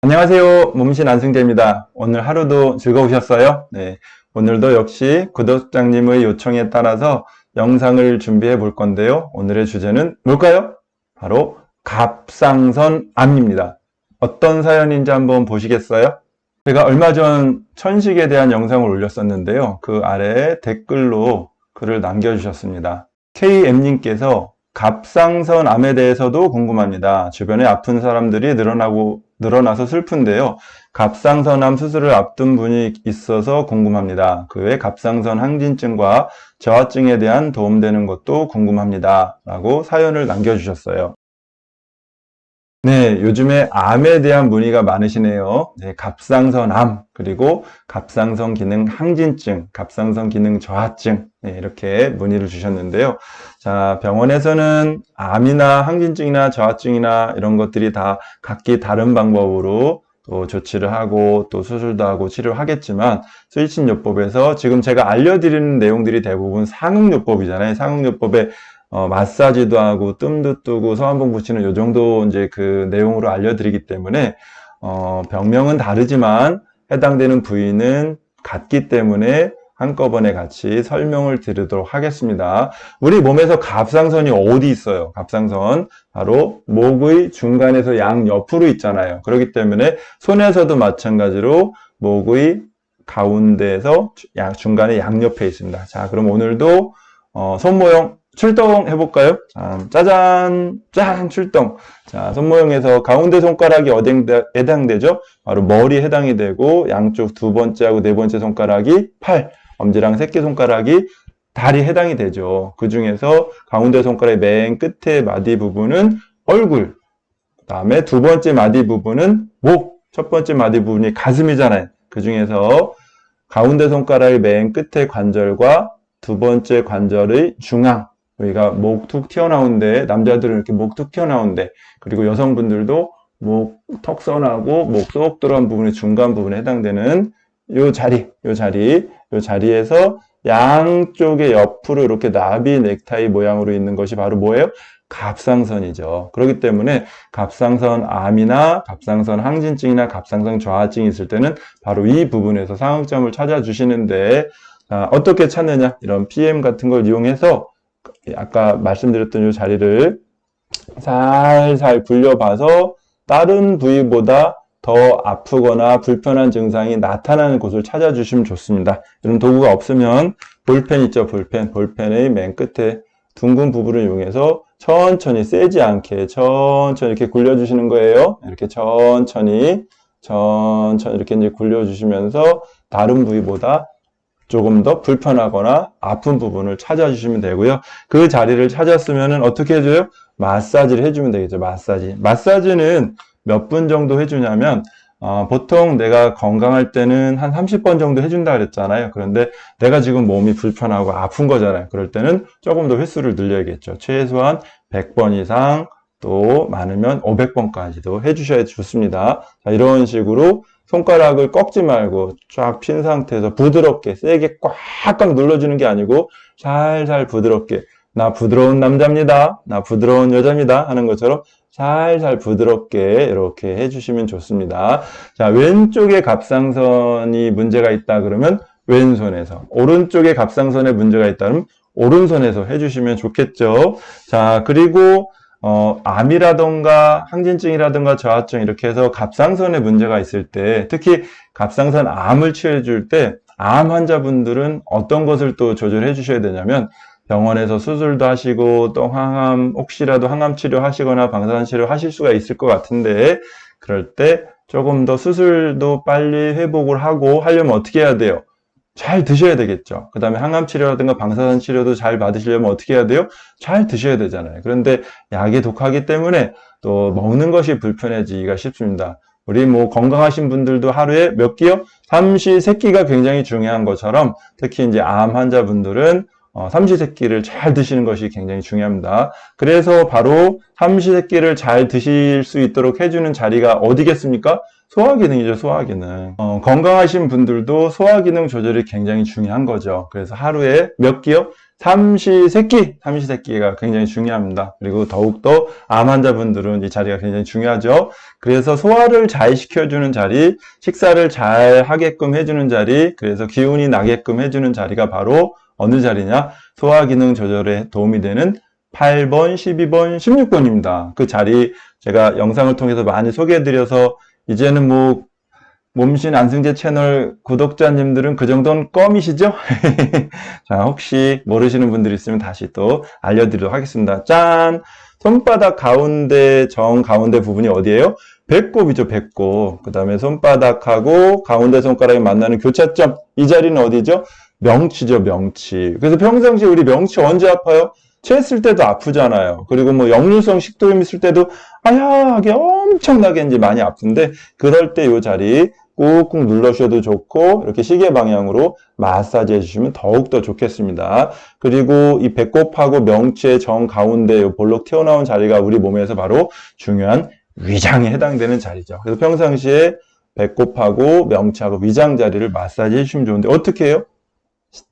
안녕하세요. 몸신 안승재입니다. 오늘 하루도 즐거우셨어요? 네. 오늘도 역시 구독자님의 요청에 따라서 영상을 준비해 볼 건데요. 오늘의 주제는 뭘까요? 바로 갑상선암입니다. 어떤 사연인지 한번 보시겠어요? 제가 얼마 전 천식에 대한 영상을 올렸었는데요. 그 아래에 댓글로 글을 남겨주셨습니다. KM님께서 갑상선암에 대해서도 궁금합니다. 주변에 아픈 사람들이 늘어나서 슬픈데요. 갑상선암 수술을 앞둔 분이 있어서 궁금합니다. 그 외 갑상선 항진증과 저하증에 대한 도움되는 것도 궁금합니다. 라고 사연을 남겨주셨어요. 네, 요즘에 암에 대한 문의가 많으시네요. 네, 갑상선암, 그리고 갑상선 기능 항진증, 갑상선 기능 저하증, 네, 이렇게 문의를 주셨는데요. 자, 병원에서는 암이나 항진증이나 저하증이나 이런 것들이 다 각기 다른 방법으로 또 조치를 하고 또 수술도 하고 치료하겠지만 수의침요법에서 지금 제가 알려드리는 내용들이 대부분 상응요법이잖아요. 상응요법에 마사지도 하고 뜸도 뜨고 서한봉 붙이는 요 정도 이제 그 내용으로 알려드리기 때문에 병명은 다르지만 해당되는 부위는 같기 때문에 한꺼번에 같이 설명을 드리도록 하겠습니다. 우리 몸에서 갑상선이 어디 있어요? 갑상선 바로 목의 중간에서 양옆으로 있잖아요. 그렇기 때문에 손에서도 마찬가지로 목의 가운데에서 중간에 양옆에 있습니다. 자, 그럼 오늘도 손 모형 출동 해볼까요? 자, 짜잔, 짠, 출동. 자, 손모형에서 가운데 손가락이 어디에 해당되죠? 바로 머리에 해당이 되고, 양쪽 두 번째하고 네 번째 손가락이 팔, 엄지랑 새끼손가락이 다리에 해당이 되죠. 그 중에서 가운데 손가락의 맨 끝에 마디 부분은 얼굴, 그 다음에 두 번째 마디 부분은 목, 첫 번째 마디 부분이 가슴이잖아요. 그 중에서 가운데 손가락의 맨 끝에 관절과 두 번째 관절의 중앙, 여기가 목 툭 튀어나온데, 남자들은 이렇게 목 툭 튀어나온데, 그리고 여성분들도 목 턱선하고 목 쏙 들어간 부분의 중간 부분에 해당되는 요 자리에서 양쪽의 옆으로 이렇게 나비 넥타이 모양으로 있는 것이 바로 뭐예요? 갑상선이죠. 그렇기 때문에 갑상선암이나 갑상선 항진증이나 갑상선 저하증이 있을 때는 바로 이 부분에서 상응점을 찾아주시는데, 어떻게 찾느냐? 이런 PM 같은 걸 이용해서 아까 말씀드렸던 이 자리를 살살 굴려봐서 다른 부위보다 더 아프거나 불편한 증상이 나타나는 곳을 찾아주시면 좋습니다. 이런 도구가 없으면 볼펜 있죠, 볼펜. 볼펜의 맨 끝에 둥근 부분을 이용해서 천천히 세지 않게 천천히 이렇게 굴려주시는 거예요. 이렇게 천천히 이렇게 이제 굴려주시면서 다른 부위보다 조금 더 불편하거나 아픈 부분을 찾아주시면 되고요. 그 자리를 찾았으면 어떻게 해줘요? 마사지를 해주면 되겠죠. 마사지는 몇 분 정도 해주냐면 보통 내가 건강할 때는 한 30번 정도 해준다 그랬잖아요. 그런데 내가 지금 몸이 불편하고 아픈 거잖아요. 그럴 때는 조금 더 횟수를 늘려야겠죠. 최소한 100번 이상, 또 많으면 500번까지도 해주셔야 좋습니다. 자, 이런 식으로 손가락을 꺾지 말고 쫙 핀 상태에서 부드럽게 세게 꽉꽉 눌러주는 게 아니고 살살 부드럽게, 나 부드러운 남자입니다, 나 부드러운 여자입니다 하는 것처럼 살살 부드럽게 이렇게 해주시면 좋습니다. 자, 왼쪽에 갑상선이 문제가 있다 그러면 왼손에서, 오른쪽에 갑상선에 문제가 있다면 오른손에서 해주시면 좋겠죠. 자, 그리고 암이라던가 항진증이라던가 저하증 이렇게 해서 갑상선에 문제가 있을 때, 특히 갑상선 암을 치료해 줄 때 암 환자분들은 어떤 것을 또 조절해 주셔야 되냐면, 병원에서 수술도 하시고 또 혹시라도 항암 치료 하시거나 방사선 치료 하실 수가 있을 것 같은데, 그럴 때 조금 더 수술도 빨리 회복을 하고 하려면 어떻게 해야 돼요? 잘 드셔야 되겠죠. 그 다음에 항암 치료라든가 방사선 치료도 잘 받으시려면 어떻게 해야 돼요? 잘 드셔야 되잖아요. 그런데 약이 독하기 때문에 또 먹는 것이 불편해지기가 쉽습니다. 우리 뭐 건강하신 분들도 하루에 몇 끼요? 삼시세끼가 굉장히 중요한 것처럼, 특히 이제 암 환자분들은 삼시세끼를 잘 드시는 것이 굉장히 중요합니다. 그래서 바로 삼시세끼를 잘 드실 수 있도록 해주는 자리가 어디겠습니까? 소화기능이죠, 소화기능. 건강하신 분들도 소화기능 조절이 굉장히 중요한 거죠. 그래서 하루에 몇 끼요? 삼시세끼가 굉장히 중요합니다. 그리고 더욱더 암 환자분들은 이 자리가 굉장히 중요하죠. 그래서 소화를 잘 시켜주는 자리, 식사를 잘 하게끔 해주는 자리, 그래서 기운이 나게끔 해주는 자리가 바로 어느 자리냐? 소화 기능 조절에 도움이 되는 8번, 12번, 16번입니다. 그 자리 제가 영상을 통해서 많이 소개해드려서 이제는 뭐 몸신 안승재 채널 구독자님들은 그 정도는 껌이시죠? 자, 혹시 모르시는 분들 있으면 다시 또 알려드리도록 하겠습니다. 짠! 손바닥 가운데, 정 가운데 부분이 어디예요? 배꼽이죠, 배꼽. 그 다음에 손바닥하고 가운데 손가락이 만나는 교차점. 이 자리는 어디죠? 명치죠, 명치. 그래서 평상시에 우리 명치 언제 아파요? 체했을 때도 아프잖아요. 그리고 뭐 역류성 식도염 있을 때도 아야하게 엄청나게 이제 많이 아픈데 그럴 때 이 자리 꾹꾹 눌러주셔도 좋고 이렇게 시계 방향으로 마사지 해주시면 더욱더 좋겠습니다. 그리고 이 배꼽하고 명치의 정 가운데 이 볼록 튀어나온 자리가 우리 몸에서 바로 중요한 위장에 해당되는 자리죠. 그래서 평상시에 배꼽하고 명치하고 위장 자리를 마사지 해주시면 좋은데 어떻게 해요?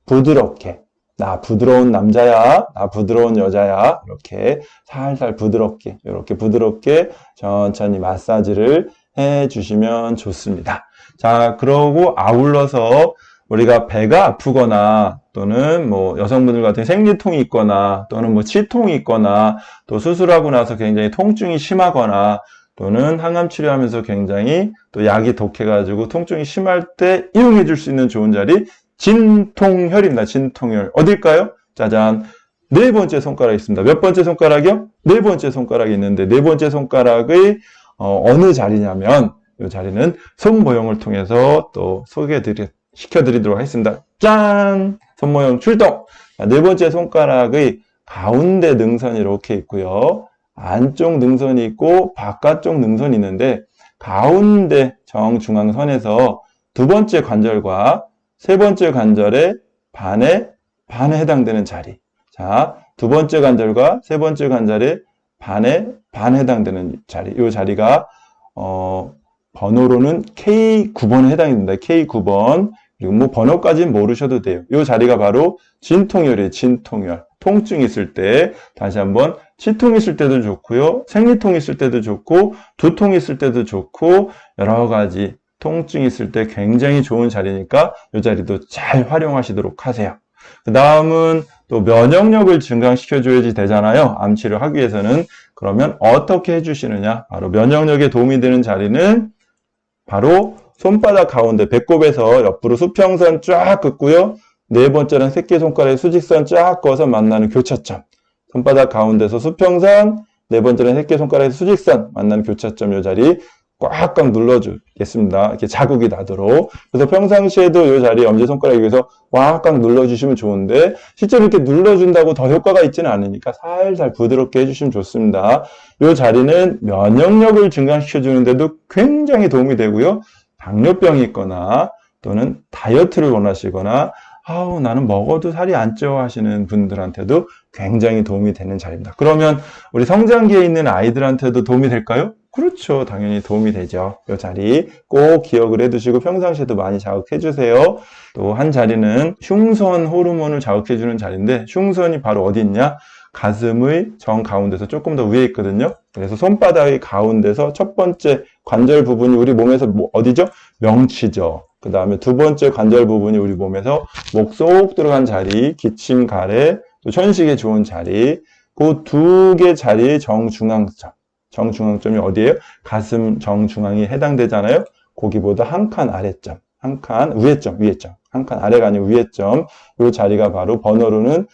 부드럽게. 나 부드러운 남자야, 나 부드러운 여자야, 이렇게 살살 부드럽게, 이렇게 부드럽게 천천히 마사지를 해주시면 좋습니다. 자, 그러고 아울러서 우리가 배가 아프거나 또는 뭐 여성분들 같은 생리통이 있거나 또는 뭐 치통이 있거나 또 수술하고 나서 굉장히 통증이 심하거나 또는 항암 치료하면서 굉장히 또 약이 독해가지고 통증이 심할 때 이용해 줄 수 있는 좋은 자리 진통혈입니다. 진통혈. 어딜까요? 짜잔. 네 번째 손가락이 있습니다. 몇 번째 손가락이요? 네 번째 손가락이 있는데 네 번째 손가락의 어느 자리냐면 이 자리는 손모형을 통해서 또 시켜드리도록 하겠습니다. 짠! 손모형 출동! 네 번째 손가락의 가운데 능선이 이렇게 있고요. 안쪽 능선이 있고 바깥쪽 능선이 있는데 가운데 정중앙선에서 두 번째 관절과 세 번째 관절의 반에 해당되는 자리. 자, 두 번째 관절과 세 번째 관절의 반에 해당되는 자리. 이 자리가, 번호로는 K9번에 해당이 됩니다. K9번. 그리고 뭐 번호까지는 모르셔도 돼요. 이 자리가 바로 진통혈이에요. 진통혈. 통증이 있을 때, 다시 한번, 치통이 있을 때도 좋고요. 생리통이 있을 때도 좋고, 두통이 있을 때도 좋고, 여러 가지 통증이 있을 때 굉장히 좋은 자리니까 이 자리도 잘 활용하시도록 하세요. 그 다음은 또 면역력을 증강시켜줘야지 되잖아요. 암치료 하기 위해서는. 그러면 어떻게 해주시느냐? 바로 면역력에 도움이 되는 자리는 바로 손바닥 가운데 배꼽에서 옆으로 수평선 쫙 긋고요. 네 번째는 새끼손가락에 수직선 쫙 그어서 만나는 교차점. 손바닥 가운데서 수평선, 네 번째는 새끼손가락에 수직선 만나는 교차점 이 자리 꽉꽉 눌러주겠습니다. 이렇게 자국이 나도록. 그래서 평상시에도 이 자리 엄지손가락 위에서 꽉꽉 눌러주시면 좋은데 실제로 이렇게 눌러준다고 더 효과가 있지는 않으니까 살살 부드럽게 해주시면 좋습니다. 이 자리는 면역력을 증강시켜주는데도 굉장히 도움이 되고요. 당뇨병이 있거나 또는 다이어트를 원하시거나 아우 나는 먹어도 살이 안 쪄 하시는 분들한테도 굉장히 도움이 되는 자리입니다. 그러면 우리 성장기에 있는 아이들한테도 도움이 될까요? 그렇죠. 당연히 도움이 되죠. 이 자리 꼭 기억을 해두시고 평상시에도 많이 자극해주세요. 또 한 자리는 흉선 호르몬을 자극해주는 자리인데 흉선이 바로 어디 있냐? 가슴의 정 가운데서 조금 더 위에 있거든요. 그래서 손바닥의 가운데서 첫 번째 관절 부분이 우리 몸에서 어디죠? 명치죠. 그 다음에 두 번째 관절 부분이 우리 몸에서 목 쏙 들어간 자리, 기침, 가래, 또 천식에 좋은 자리, 그 두 개 자리의 정중앙점. 정중앙점이 어디예요? 가슴 정중앙이 해당되잖아요. 거기보다 한 칸 아래점, 한 칸 위에점, 한 칸 아래가 아니고 위에점. 이 자리가 바로 번호로는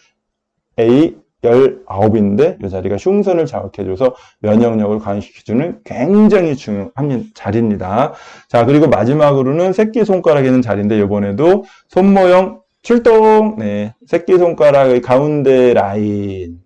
A19인데 이 자리가 흉선을 자극해줘서 면역력을 강화시켜주는 굉장히 중요한 자리입니다. 자, 그리고 마지막으로는 새끼손가락에 있는 자리인데 이번에도 손모형 출동! 네, 새끼손가락의 가운데 라인,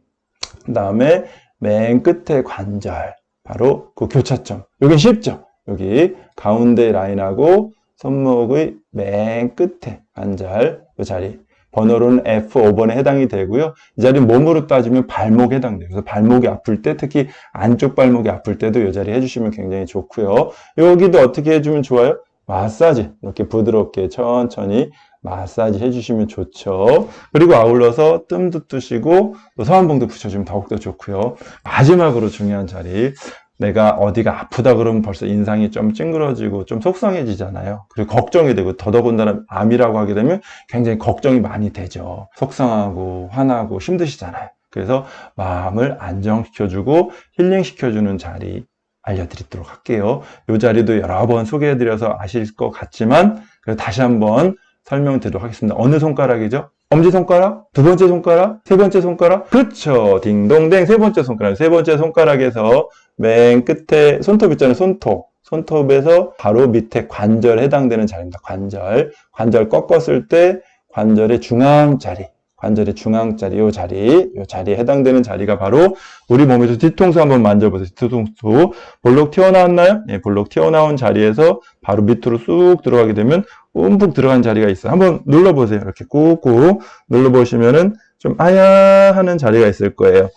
그 다음에 맨 끝에 관절, 바로 그 교차점. 여기 쉽죠? 여기 가운데 라인하고 손목의 맨 끝에 관절, 이 자리. 번호로는 F5번에 해당이 되고요. 이 자리는 몸으로 따지면 발목에 해당돼요. 그래서 발목이 아플 때, 특히 안쪽 발목이 아플 때도 이 자리 해주시면 굉장히 좋고요. 여기도 어떻게 해주면 좋아요? 마사지. 이렇게 부드럽게 천천히 마사지 해주시면 좋죠. 그리고 아울러서 뜸도 뜨시고 또 서한봉도 붙여주면 더욱더 좋고요. 마지막으로 중요한 자리, 내가 어디가 아프다 그러면 벌써 인상이 좀 찡그러지고 좀 속상해지잖아요. 그리고 걱정이 되고 더더군다나 암이라고 하게 되면 굉장히 걱정이 많이 되죠. 속상하고 화나고 힘드시잖아요. 그래서 마음을 안정시켜주고 힐링시켜주는 자리 알려드리도록 할게요. 이 자리도 여러 번 소개해드려서 아실 것 같지만 다시 한번 설명드리도록 하겠습니다. 어느 손가락이죠? 엄지손가락? 두 번째 손가락? 세 번째 손가락? 그렇죠. 딩동댕 세 번째 손가락. 세 번째 손가락에서 맨 끝에 손톱 있잖아요. 손톱. 손톱에서 바로 밑에 관절에 해당되는 자리입니다. 관절. 관절 꺾었을 때 관절의 중앙 자리. 관절의 중앙 자리, 요 자리에 해당되는 자리가 바로 우리 몸에서 뒤통수 한번 만져보세요. 뒤통수 볼록 튀어나왔나요? 네, 볼록 튀어나온 자리에서 바로 밑으로 쑥 들어가게 되면 움푹 들어간 자리가 있어요. 한번 눌러보세요. 이렇게 꾹꾹 눌러보시면은 좀 아야 하는 자리가 있을 거예요.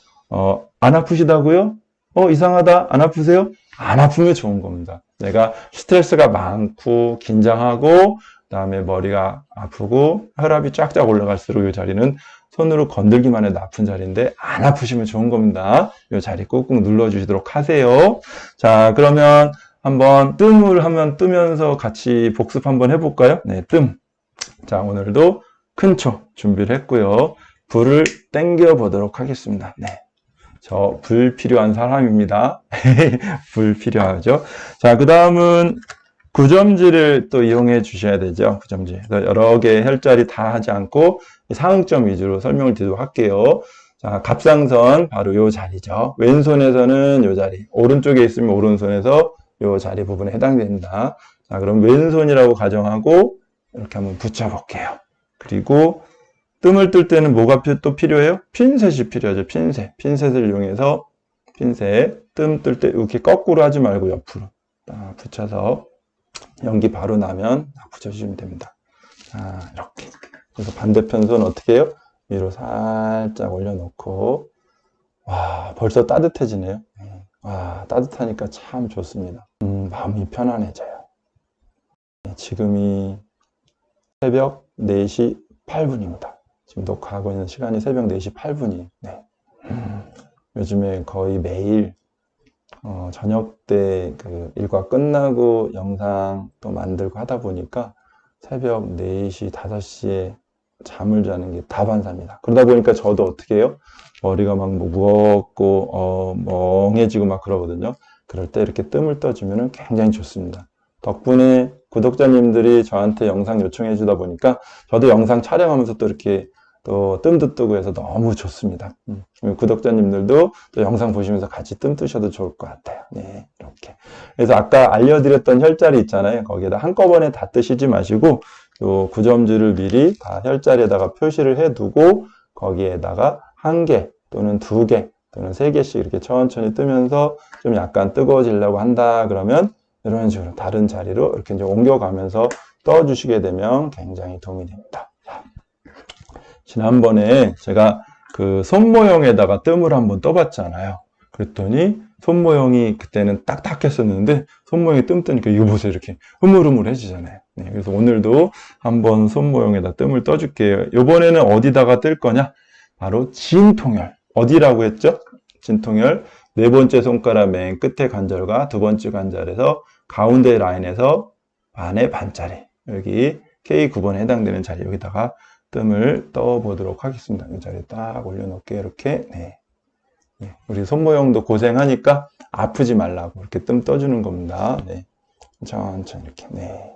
안 아프시다고요? 이상하다. 안 아프세요? 안 아프면 좋은 겁니다. 내가 스트레스가 많고 긴장하고 그다음에 머리가 아프고 혈압이 쫙쫙 올라갈수록 이 자리는 손으로 건들기만 해도 아픈 자리인데 안 아프시면 좋은 겁니다. 이 자리 꾹꾹 눌러주시도록 하세요. 자, 그러면 한번 뜸을 하면 뜨면서 같이 복습 한번 해볼까요? 네, 뜸. 자, 오늘도 큰 초 준비를 했고요. 불을 땡겨 보도록 하겠습니다. 네. 저 불 필요한 사람입니다. 불 필요하죠. 자, 그 다음은 구점지를 또 이용해 주셔야 되죠. 구점지. 그래서 여러 개의 혈자리 다 하지 않고 사흥점 위주로 설명을 드리도록 할게요. 자, 갑상선 바로 요 자리죠. 왼손에서는 요 자리. 오른쪽에 있으면 오른손에서 요 자리 부분에 해당됩니다. 자, 그럼 왼손이라고 가정하고 이렇게 한번 붙여볼게요. 그리고 뜸을 뜰 때는 뭐가 또 필요해요? 핀셋이 필요하죠. 핀셋. 핀셋을 이용해서 핀셋. 뜸 뜰 때 이렇게 거꾸로 하지 말고 옆으로 딱 붙여서 연기 바로 나면 붙여주시면 됩니다. 자, 이렇게. 그래서 반대편 손 어떻게 해요? 위로 살짝 올려놓고, 와, 벌써 따뜻해지네요. 와, 따뜻하니까 참 좋습니다. 마음이 편안해져요. 네, 지금이 새벽 4시 8분입니다. 지금 녹화하고 있는 시간이 새벽 4시 8분이. 네. 요즘에 거의 매일 저녁 때 그 일과 끝나고 영상 또 만들고 하다 보니까 새벽 4시, 5시에 잠을 자는 게 다반사입니다. 그러다 보니까 저도 어떻게 해요? 머리가 막 무겁고 멍해지고 막 그러거든요. 그럴 때 이렇게 뜸을 떠주면 굉장히 좋습니다. 덕분에 구독자님들이 저한테 영상 요청해 주다 보니까 저도 영상 촬영하면서 또 이렇게 또 뜸도 뜨고 해서 너무 좋습니다. 구독자님들도 또 영상 보시면서 같이 뜸 뜨셔도 좋을 것 같아요. 네, 이렇게. 그래서 아까 알려드렸던 혈자리 있잖아요. 거기에다 한꺼번에 다 뜨시지 마시고 요 구점지를 미리 다 혈자리에다가 표시를 해두고 거기에다가 1개 또는 2개 또는 3개씩 이렇게 천천히 뜨면서 좀 약간 뜨거워지려고 한다 그러면 이런 식으로 다른 자리로 이렇게 이제 옮겨가면서 떠주시게 되면 굉장히 도움이 됩니다. 지난번에 제가 그 손 모형에다가 뜸을 한번 떠봤잖아요. 그랬더니 손 모형이 그때는 딱딱했었는데 손 모형이 뜸 뜨니까 이거 보세요. 이렇게 흐물흐물해지잖아요. 네, 그래서 오늘도 한번 손 모형에다 뜸을 떠줄게요. 이번에는 어디다가 뜰 거냐? 바로 진통혈. 어디라고 했죠? 진통혈. 네 번째 손가락 맨 끝에 관절과 두 번째 관절에서 가운데 라인에서 반의 반자리. 여기 K9번에 해당되는 자리. 여기다가 뜸을 떠보도록 하겠습니다. 이 자리에 딱 올려놓을게요. 이렇게. 네. 네. 우리 손 모형도 고생하니까 아프지 말라고 이렇게 뜸 떠주는 겁니다. 네. 천천히 이렇게. 네.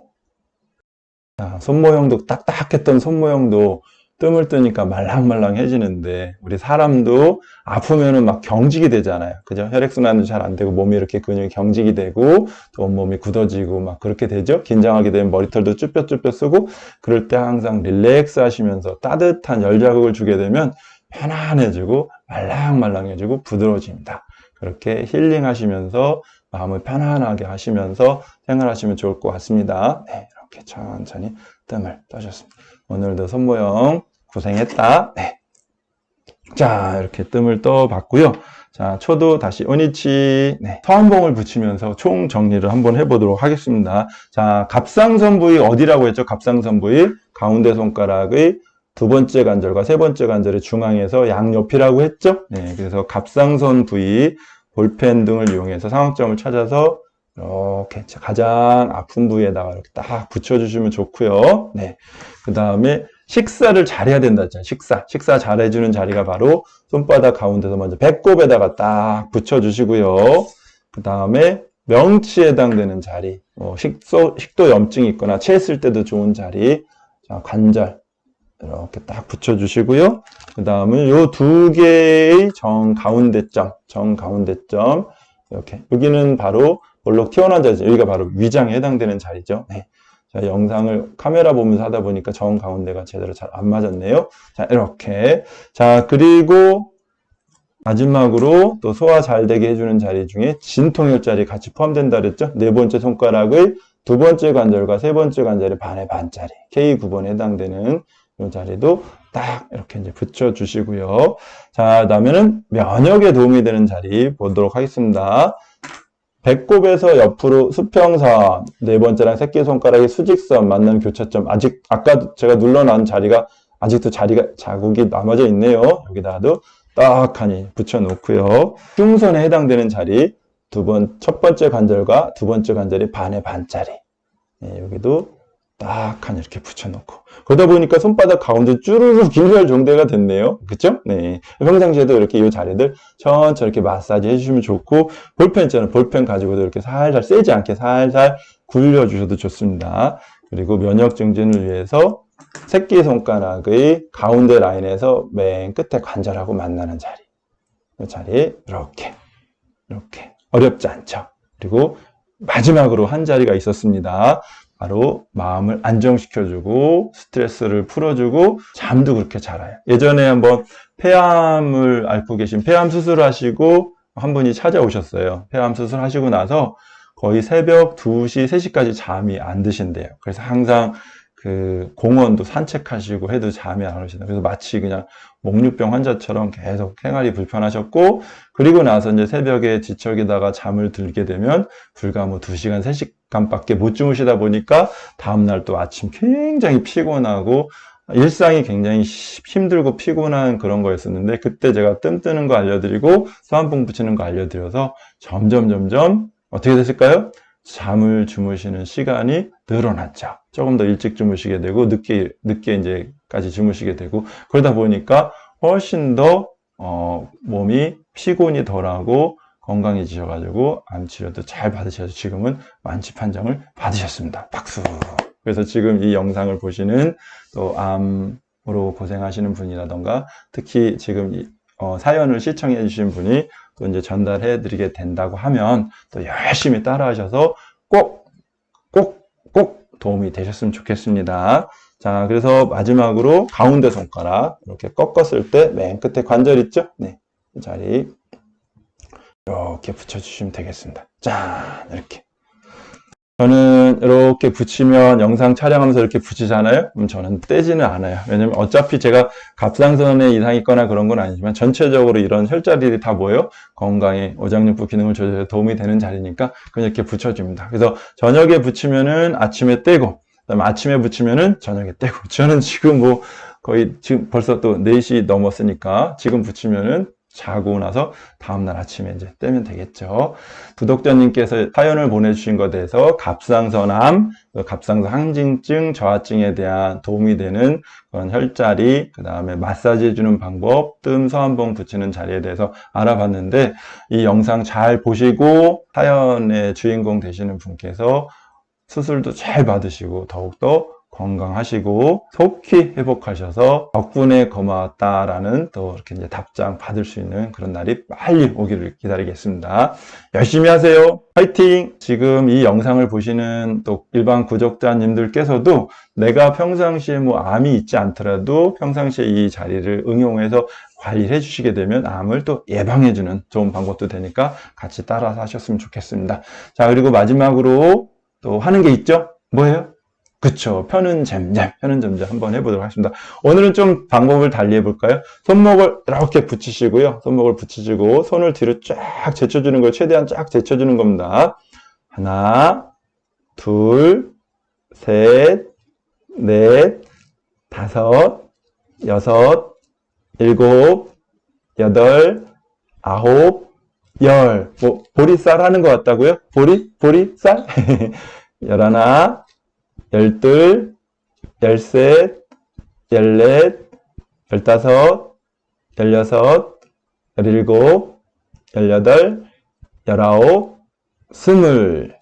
자, 손 모형도 딱딱했던 손 모형도 뜸을 뜨니까 말랑말랑해지는데 우리 사람도 아프면은 막 경직이 되잖아요. 그죠? 혈액순환도 잘 안 되고 몸이 이렇게 근육이 경직이 되고 또 온몸이 굳어지고 막 그렇게 되죠. 긴장하게 되면 머리털도 쭈뼛쭈뼛 쓰고 그럴 때 항상 릴렉스 하시면서 따뜻한 열 자극을 주게 되면 편안해지고 말랑말랑해지고 부드러워집니다. 그렇게 힐링하시면서 마음을 편안하게 하시면서 생활하시면 좋을 것 같습니다. 네, 이렇게 천천히 뜸을 떠셨습니다. 오늘도 손모형 고생했다. 네. 자, 이렇게 뜸을 떠봤고요. 자, 초도 다시 오니치, 네, 서한봉을 붙이면서 총 정리를 한번 해보도록 하겠습니다. 자, 갑상선 부위 어디라고 했죠? 갑상선 부위 가운데 손가락의 두 번째 관절과 세 번째 관절의 중앙에서 양옆이라고 했죠? 네, 그래서 갑상선 부위 볼펜 등을 이용해서 상황점을 찾아서 이렇게 가장 아픈 부위에다가 이렇게 딱 붙여주시면 좋고요. 네, 그 다음에 식사를 잘해야 된다 했잖아요. 식사 잘해주는 자리가 바로 손바닥 가운데서 먼저 배꼽에다가 딱 붙여주시고요. 그 다음에 명치에 해당되는 자리, 식도 염증이 있거나 체했을 때도 좋은 자리, 자, 관절 이렇게 딱 붙여주시고요. 그 다음은 요 두 개의 정가운데점, 이렇게 여기는 바로 볼록 튀어나온 자리죠. 여기가 바로 위장에 해당되는 자리죠. 네. 자, 영상을 카메라 보면서 하다 보니까 정 가운데가 제대로 잘 안 맞았네요. 자, 이렇게. 자, 그리고 마지막으로 또 소화 잘 되게 해주는 자리 중에 진통혈 자리 같이 포함된다 그랬죠? 네 번째 손가락의 두 번째 관절과 세 번째 관절의 반의 반자리, K9번에 해당되는 이 자리도 딱 이렇게 이제 붙여주시고요. 자, 그다음에는 면역에 도움이 되는 자리 보도록 하겠습니다. 배꼽에서 옆으로 수평선, 네 번째랑 새끼손가락의 수직선 맞는 교차점. 아직, 아까 제가 눌러놓은 자리가, 아직도 자국이 남아져 있네요. 여기다가도 딱하니 붙여놓고요. 흉선에 해당되는 자리, 첫 번째 관절과 두 번째 관절이 반의 반자리. 네, 여기도 딱하니 이렇게 붙여놓고. 그러다 보니까 손바닥 가운데 쭈루루 길이할 정도가 됐네요. 그쵸? 네. 평상시에도 이렇게 이 자리들 천천히 이렇게 마사지 해주시면 좋고, 볼펜 있잖아요. 볼펜 가지고도 이렇게 살살, 세지 않게 살살 굴려주셔도 좋습니다. 그리고 면역 증진을 위해서 새끼손가락의 가운데 라인에서 맨 끝에 관절하고 만나는 자리. 이 자리, 이렇게. 어렵지 않죠? 그리고 마지막으로 한 자리가 있었습니다. 바로 마음을 안정시켜주고 스트레스를 풀어주고 잠도 그렇게 잘 와요. 예전에 한번 폐암을 앓고 계신 폐암 수술하시고 한 분이 찾아오셨어요. 폐암 수술하시고 나서 거의 새벽 2시, 3시까지 잠이 안 드신대요. 그래서 항상 그 공원도 산책하시고 해도 잠이 안 오시다. 그래서 마치 그냥 목류병 환자처럼 계속 생활이 불편하셨고, 그리고 나서 이제 새벽에 뒤척이다가 잠을 들게 되면 불과 뭐 2시간, 3시간밖에 못 주무시다 보니까 다음날 또 아침 굉장히 피곤하고 일상이 굉장히 힘들고 피곤한 그런 거였었는데, 그때 제가 뜸 뜨는 거 알려드리고 서한봉 붙이는 거 알려드려서 점점 어떻게 됐을까요? 잠을 주무시는 시간이 늘어났죠. 조금 더 일찍 주무시게 되고 늦게 이제까지 주무시게 되고, 그러다 보니까 훨씬 더 몸이 피곤이 덜하고 건강해지셔가지고 암 치료도 잘 받으셔서 지금은 완치 판정을 받으셨습니다. 박수. 그래서 지금 이 영상을 보시는 또 암으로 고생하시는 분이라던가 특히 지금 사연을 시청해 주신 분이 또 이제 전달해 드리게 된다고 하면 또 열심히 따라 하셔서 꼭 도움이 되셨으면 좋겠습니다. 자, 그래서 마지막으로 가운데 손가락 이렇게 꺾었을 때 맨 끝에 관절 있죠? 네, 이 자리 이렇게 붙여주시면 되겠습니다. 짠, 이렇게. 저는 이렇게 붙이면 영상 촬영하면서 이렇게 붙이잖아요. 그럼 저는 떼지는 않아요. 왜냐면 어차피 제가 갑상선에 이상이 있거나 그런 건 아니지만 전체적으로 이런 혈자리들이 다 뭐예요? 건강에 오장육부 기능을 조절해 도움이 되는 자리니까 그냥 이렇게 붙여줍니다. 그래서 저녁에 붙이면은 아침에 떼고, 그다음에 아침에 붙이면은 저녁에 떼고. 저는 지금 뭐 거의 지금 벌써 또 4시 넘었으니까 지금 붙이면은 자고 나서 다음날 아침에 이제 떼면 되겠죠. 구독자님께서 사연을 보내주신 것에 대해서 갑상선암, 갑상선 항진증, 저하증에 대한 도움이 되는 그런 혈자리, 그 다음에 마사지 해주는 방법, 뜸, 서한봉 붙이는 자리에 대해서 알아봤는데, 이 영상 잘 보시고 사연의 주인공 되시는 분께서 수술도 잘 받으시고 더욱더 건강하시고 속히 회복하셔서 덕분에 고마웠다라는 또 이렇게 이제 답장 받을 수 있는 그런 날이 빨리 오기를 기다리겠습니다. 열심히 하세요. 화이팅! 지금 이 영상을 보시는 또 일반 구독자님들께서도 내가 평상시에 뭐 암이 있지 않더라도 평상시에 이 자리를 응용해서 관리를 해주시게 되면 암을 또 예방해주는 좋은 방법도 되니까 같이 따라서 하셨으면 좋겠습니다. 자, 그리고 마지막으로 또 하는 게 있죠? 뭐예요? 그쵸. 펴는 잼잼, 펴는 잼잼 한번 해보도록 하겠습니다. 오늘은 좀 방법을 달리 해볼까요? 손목을 이렇게 붙이시고요. 손목을 붙이시고, 손을 뒤로 쫙 제쳐주는 걸 최대한 쫙 제쳐주는 겁니다. 하나, 둘, 셋, 넷, 다섯, 여섯, 일곱, 여덟, 아홉, 열. 뭐, 보리쌀 하는 것 같다고요? 보리쌀? 열하나, 열둘, 열셋, 열넷, 열다섯, 열여섯, 열일곱, 열여덟, 열아홉, 스물,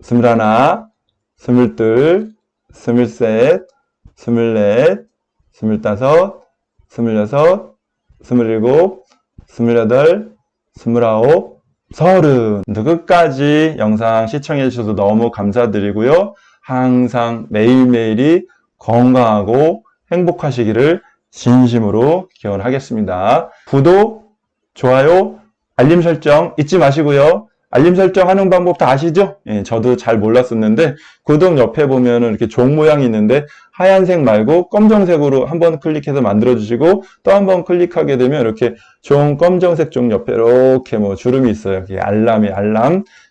스물하나, 스물둘, 스물셋, 스물넷, 스물다섯, 스물여섯, 스물일곱, 스물여덟, 스물아홉, 서른. 끝까지 영상 시청해 주셔서 너무 감사드리고요. 항상 매일매일이 건강하고 행복하시기를 진심으로 기원하겠습니다. 구독, 좋아요, 알림 설정 잊지 마시고요. 알림 설정 하는 방법 다 아시죠? 예, 저도 잘 몰랐었는데 구독 옆에 보면 이렇게 종 모양이 있는데 하얀색 말고 검정색으로 한번 클릭해서 만들어 주시고 또 한번 클릭하게 되면 이렇게 종 검정색 종 옆에 이렇게 뭐 주름이 있어요. 이게 알람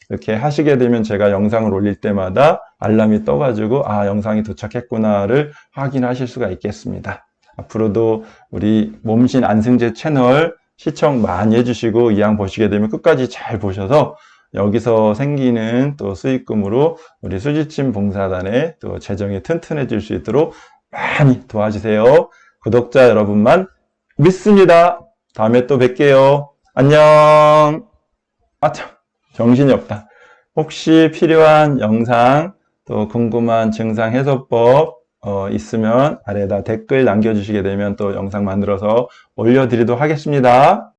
이렇게 하시게 되면 제가 영상을 올릴 때마다 알람이 떠가지고 아 영상이 도착했구나를 확인하실 수가 있겠습니다. 앞으로도 우리 몸신 안승재 채널 시청 많이 해주시고 이왕 보시게 되면 끝까지 잘 보셔서 여기서 생기는 또 수익금으로 우리 수지침 봉사단의 또 재정이 튼튼해질 수 있도록 많이 도와주세요. 구독자 여러분만 믿습니다. 다음에 또 뵐게요. 안녕. 참 정신이 없다. 혹시 필요한 영상 또 궁금한 증상 해소법 있으면 아래에다 댓글 남겨주시게 되면 또 영상 만들어서 올려드리도록 하겠습니다.